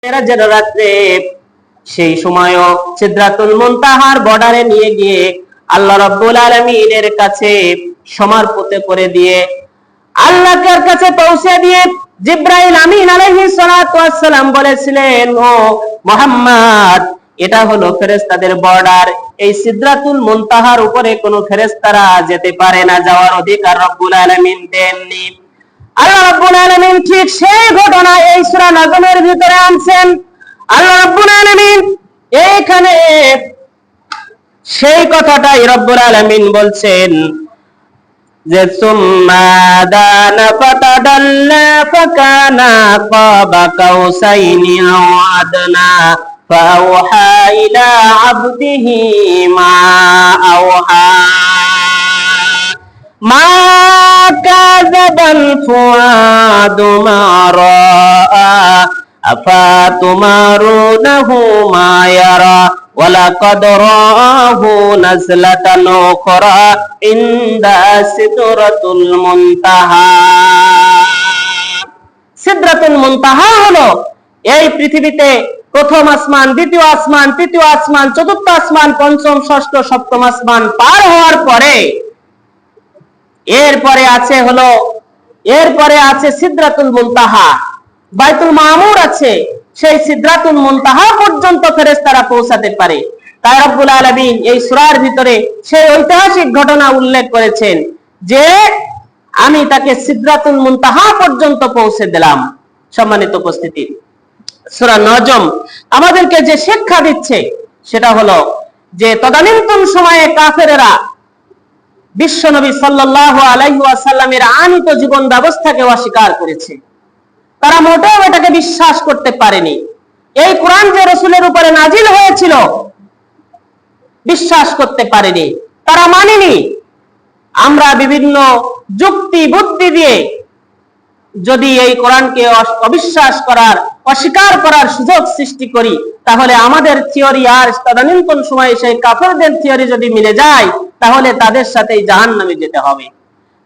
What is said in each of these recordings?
মেরাজের রাত্রে সেই সময়ও সিদরাতুল মুনতাহার বর্ডারে নিয়ে গিয়ে আল্লাহ রাব্বুল আলামিনের কাছে সমর্পিত করে দিয়ে আল্লাহর কাছে পৌঁছে দিয়ে জিবরাইল আমিন আলাইহিস সালাতু ওয়াস সালাম বলেছিলেন, ও মুহাম্মদ, এটা হলো ফেরেশতাদের বর্ডার। এই সিদরাতুল মুনতাহার উপরে কোনো ফেরেশতারা যেতে পারে না, যাওয়ার অধিকার রব্বুল আলামিন দেননি। আল্লাহ রাব্বুল আলামিন ঠিক সেই ঘটনা এই সূরা নজমের ভিতরে আনছেন। আল্লাহ রাব্বুল আলামিন এইখানে সেই কথাটাই রব্বুল আলামিন বলছেন যে সুম্মা দানা ফাতাদাল্লা ফাকানা কাবা কাউসাইনি আও আদনা ফাওহা ইলা আবদিহি মা আওহা মা কাযাবাল ফুআদু মা রাআ আফাতুমারুনাহু মা ইয়ারা ওয়ালাকাদ রাআহু নাজলাতান উখরা ইনদা সিদরাতুল মুনতাহা। সিদরাতুল মুনতাহা হলো এই পৃথিবীতে প্রথম আসমান, দ্বিতীয় আসমান, তৃতীয় আসমান, চতুর্থ আসমান, পঞ্চম, ষষ্ঠ, সপ্তম আসমান পার হওয়ার পরে এরপরে আছে সিদরাতুল মুনতাহা। বাইতুল মামুর আছে, সেই সিদরাতুল মুনতাহা পর্যন্ত ফেরেশতারা পৌঁছাতে পারে। তাই রব্বুল আলামিন এই সূরার ভিতরে সেই ঐতিহাসিক ঘটনা উল্লেখ করেছেন যে আমি তাকে সিদরাতুল মুনতাহা পর্যন্ত পৌঁছে দিলাম। সম্মানিত উপস্থিতি, সূরা নজম আমাদেরকে যে শিক্ষা দিচ্ছে সেটা হলো যে তদানীন্তন সময়ে কাফেরেরা বিশ্বনবী সাল্লাল্লাহু আলাইহি ওয়াসাল্লামের আনিত জীবন ব্যবস্থাকে অস্বীকার করেছে। তারা মোটেও এটাকে বিশ্বাস করতে পারেনি। এই কোরআন যে রাসূলের উপরে নাজিল হয়েছিল বিশ্বাস করতে পারেনি, তারা মানেনি। আমরা বিভিন্ন যুক্তি বুদ্ধি দিয়ে যদি এই কোরআনকে অবিশ্বাস করার, অস্বীকার করার সুযোগ সৃষ্টি করি, তাহলে আমাদের থিওরি আর তদানীন্তন সময়ে সেই কাফেরদের থিওরি যদি মিলে যায়, তাহলে তাদের সাথেই জাহান্নামে যেতে হবে।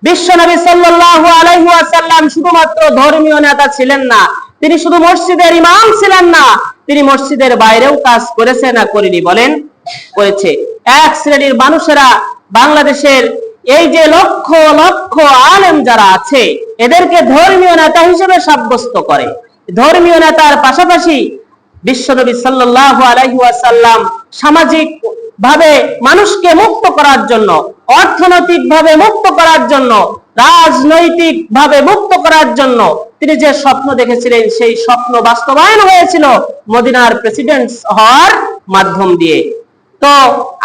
বিশ্বনবী সাল্লাল্লাহু আলাইহি ওয়াসাল্লাম শুধুমাত্র ধর্মীয় নেতা ছিলেন না, তিনি শুধু মসজিদের ইমাম ছিলেন না, তিনি মসজিদের বাইরেও কাজ করেছে না করেনি? বলেন, করেছে। এক শ্রেণীর মানুষেরা বাংলাদেশের এই যে লক্ষ লক্ষ আলেম যারা আছে, এদেরকে ধর্মীয় নেতা হিসেবে সাব্যস্ত করে। ধর্মীয় নেতার পাশাপাশি বিশ্বনবী সাল্লাল্লাহু আলাইহি ওয়াসাল্লাম সামাজিক ভাবে মানুষকে মুক্ত করার জন্য, অর্থনৈতিক ভাবে মুক্ত করার জন্য, রাজনৈতিক ভাবে মুক্ত করার জন্য তিনি যে স্বপ্ন দেখেছিলেন, সেই স্বপ্ন বাস্তবায়ন হয়েছিল মদিনার প্রেসিডেন্ট হওয়ার মাধ্যম দিয়ে। তো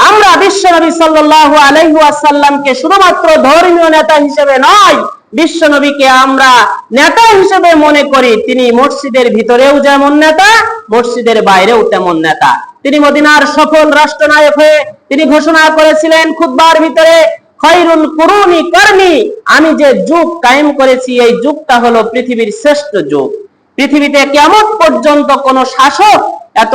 আমরা বিশ্বনবী সাল্লাল্লাহু আলাইহি ওয়াসাল্লামকে শুধুমাত্র ধর্মীয় নেতা হিসেবে নয়, বিশ্বনবীকে আমরা নেতা হিসেবে মনে করি। তিনি মসজিদের ভিতরেও যেমন নেতা, মসজিদের বাইরেও তেমন নেতা। তিনি মদিনার সফল রাষ্ট্রনায়ক হয়ে তিনি ঘোষণা করেছিলেন খুতবার ভিতরে, খায়রুল কুরুনি কারনি, আমি যে যুগ কায়েম করেছি এই যুগটা হলো পৃথিবীর শ্রেষ্ঠ যুগ। পৃথিবীতে কিয়ামত পর্যন্ত কোন শাসক এত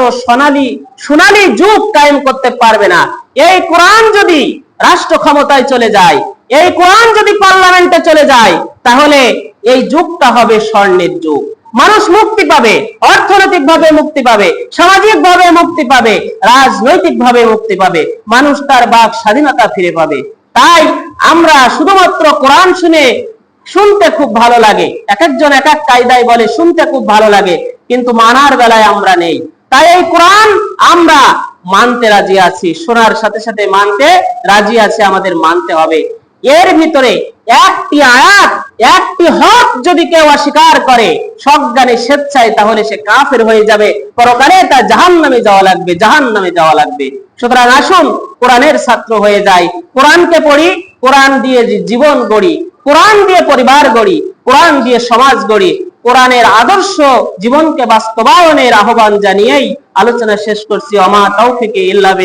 সোনালী যুগ কায়েম করতে পারবে না। এই কোরআন যদি রাষ্ট্র ক্ষমতায় চলে যায়, এই কোরআন যদি পার্লামেন্টে চলে যায়, তাহলে এই যুগটা হবে স্বর্ণের যুগ। মানুষ মুক্তি পাবে, অর্থনৈতিক ভাবে মুক্তি পাবে, সামাজিক ভাবে মুক্তি পাবে, রাজনৈতিক ভাবে মুক্তি পাবে, মানুষ তার বাক স্বাধীনতা ফিরে পাবে। তাই আমরা শুধুমাত্র কোরআন শুনতে খুব ভালো লাগে, এক একজন এক এক কায়দায় বলে শুনতে খুব ভালো লাগে, কিন্তু মানার বেলায় আমরা নেই। তাই এই কোরআন আমরা মানতে রাজি আছি, শোনার সাথে সাথে মানতে রাজি আছি, আমাদের মানতে হবে। এর ভিতরে একটি আয়াত, একটি হক যদি কেউ অস্বীকার করে সজ্ঞানে স্বেচ্ছায়, তাহলে সে কাফের হয়ে যাবে, পরকালে তার জাহান্নামে যাওয়া লাগবে, জাহান্নামে যাওয়া লাগবে। সুতরাং আসুন কোরআনের ছাত্র হয়ে যাই, কোরআনকে পড়ি, কোরআন দিয়ে জীবন গড়ি, কোরআন দিয়ে পরিবার গড়ি, কোরআন দিয়ে সমাজ গড়ি। কোরআনের আদর্শ জীবনকে বাস্তবায়নের আহ্বান জানিয়েই আলোচনা শেষ করছি। ওমা তাওফিকি ইল্লা বিল্লাহ।